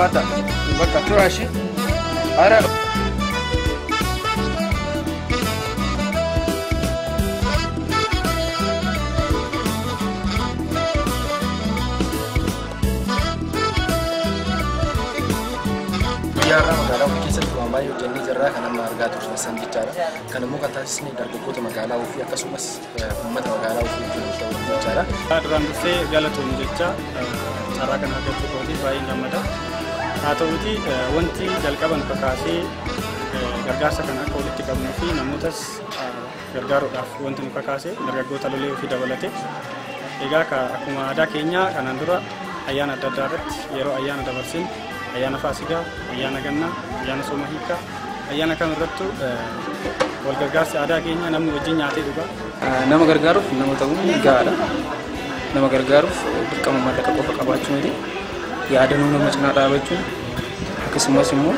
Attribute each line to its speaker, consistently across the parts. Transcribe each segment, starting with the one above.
Speaker 1: ulfaata bakka turaashi ara Yara magaalaa ofii keessatti waan baay'ee hojjennee jirra kan amma argaa turre san jechaadha. Kan immoo kan taasisni dargaggoota magaalaa ofii akkasumas uummata magaalaa ofii wajjin ta'uu jechaadha.
Speaker 2: Duraan dursee galatoon jecha carraa kana argachuu kootiif baay'ee gammada. Haa ta'uuti wanti jalqaban kakaasee gargaarsa kana akka walitti qabnuu fi namootas gargaaruudhaaf wanti nu kakaase dargaggoota lolee ofii dabalate. Egaa akkuma aadaa keenyaa kanaan dura ayyaana adda addaa irratti yeroo ayyaana dabarsin ayyaana Faasigaa, ayyaana Gannaa, ayyaana Sooma Hiikaa, ayyaana kamirrattu wal gargaarsi aadaa keenya namni wajjin nyaatee dhuga.
Speaker 3: Nama gargaaruuf nama ta'uun gahaadha. Nama gargaaruuf dirqama maallaqa qofa qabaachuu miti. Yaadanuu nama cinaa dhaabachuun akkasumas immoo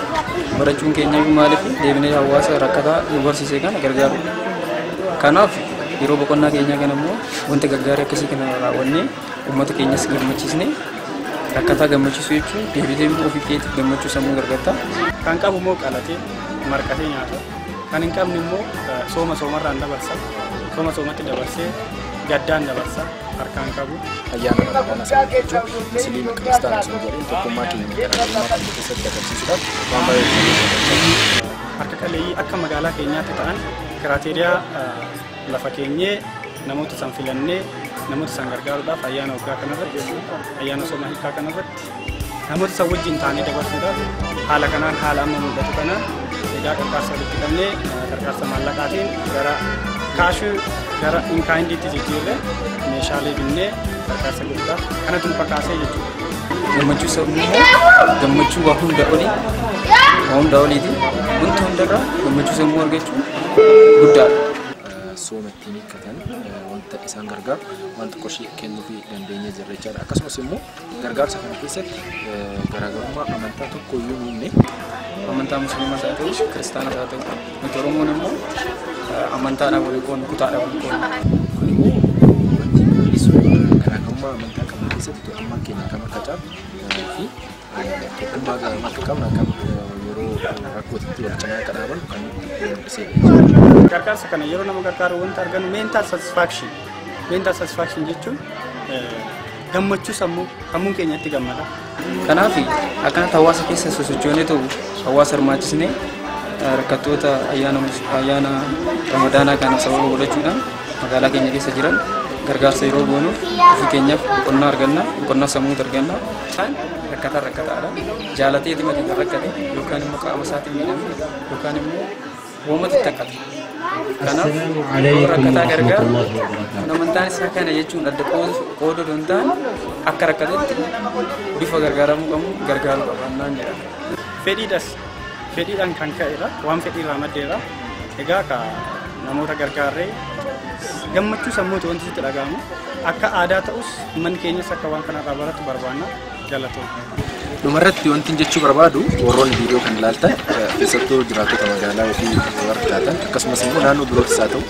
Speaker 3: barachuun keenya maaliif deebinee hawaasa rakkataa nu barsiisee kana gargaaru. Kanaaf yeroo boqonnaa keenyaa kana immoo wanti gaggaarii akkasii kana raawwannee uummata keenyas gammachiisnee rakkataa gammachiisuu jechuun deebitee ofii keetiif gammachuu sammuu gargaarta.
Speaker 2: Kan qabu immoo qalatee marqatee nyaata. Kan hin qabne immoo sooma soomarraan dabarsa. Sooma soomatti dabarsee gaddaan dabarsa harkaan qabu.
Speaker 1: Ayyaana Ramadaan sana jechuun Musliima Kiristaanaa sun jedhee tokkummaa keenya garaagarummaa kan keessatti agarsiisuudhaaf waan baay'ee
Speaker 2: harka qalleeyyii akka magaalaa keenyaatti ta'an kiraateriyaa lafa keenyee namoota san filannee namoota san gargaaruudhaaf ayyaana waggaa kanarratti ayyaana Sooma Hiikaa kanarratti namoota san wajjin taanee dabarsuudhaaf haala kanaan haala amma mul'atu kanaan egaa gargaarsa walitti qabnee gargaarsa maallaqaatiin gara kaashuu gara inkaayindiitti jijjiirree meeshaalee binnee gargaarsa godhuudhaaf kanatu nu kakaasee jechuudha.
Speaker 3: Gammachuu sammuu gammachuu waa hunda oliiti. Wanti hundarraa gammachuu sammuu argachuun guddaadha.
Speaker 1: Sooma ittiin hiikkatan wanta isaan gargaaru wanta qoshii kennuufii dandeenyee jirra jechaadha. Akkasumas immoo gargaarsa kana keessatti garaagarummaa amantaa tokko iyyuu hin
Speaker 3: amantaa musliimaa haa ta'u kiristaanas haa ta'u nuti Oromoon immoo amantaadhaan walii qoodnu kutaadhaan walii qoodnu.
Speaker 1: Kun immoo wanti mul'isu garaagarummaa amantaa qabnu keessatti tokkummaa keenya kan akka caalu fi tokkummaa akka qabnu akka yeroo rakkootitti wal cinaa akka dhaabannu kan mul'isedha.
Speaker 2: Gargaarsa kana yeroo nama gargaaru wanta argannu mental satisfaction jechuun gammachuu sammuun keenya itti gammada.
Speaker 3: Kanaaf akkanatti hawaasa keessa sosochoonee ta'u hawaasa hirmaachisnee rakkattoota ayyaana Ramadaanaa kana sababa godhachuudhaan magaalaa keenya keessa jiran gargaarsa yeroo goonuuf ofii keenyaaf boqonnaa arganna, boqonnaa sammuu arganna. Isaan rakkataadha. Jaalateeti matii rakkate yookaan immoo qaama isaatiin miidhame yookaan immoo uummatatti takkate. Kanaaf rakkataa gargaaru kun amantaan isaa kana jechuun adda qooduu hin taane akka rakkatetti bifa gargaaramuu qabu gargaaruu qabannaan jedhama.
Speaker 2: Fedhiidhaan kan ka'eera waan fedhiirraa maddeera. Egaa namoota gargaarree gammachuu sammuuti wanti sitti dhaga'amu akka aadaa ta'us manni keenyas akka waan kanarraa baratu barbaanna galatoon.
Speaker 1: Dhumarratti wanti jechuu barbaadu warroonni viidiyoo kan ilaaltan keessattuu jiraattota magaalaa ofii warra taatan akkasumas immoo naannoo birootis haa ta'u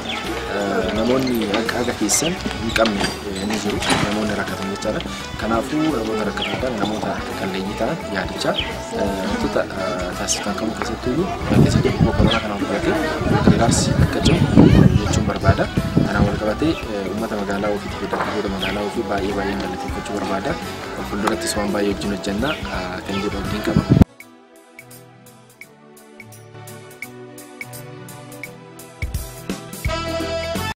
Speaker 1: namoonni akka haga keessan hin qabne ni jiru namoonni rakkatan jechaadha. Kanaafuu namoota rakkatan kana namoota qalleeyyii ta'an yaadichaa wantoota taasiftan kamuu keessattuu boqonnaa kanaan fudhatee gargaarsi akka cimu jechuun barbaada. Kanaan wal qabatee uummata magaalaa ofiitii fi dargaggoota magaalaa ofii baay'ee galateeffachuu barbaada. Fuuldurattis waan baay'ee wajjin hojjennaa kan jedhu abdiin qaba.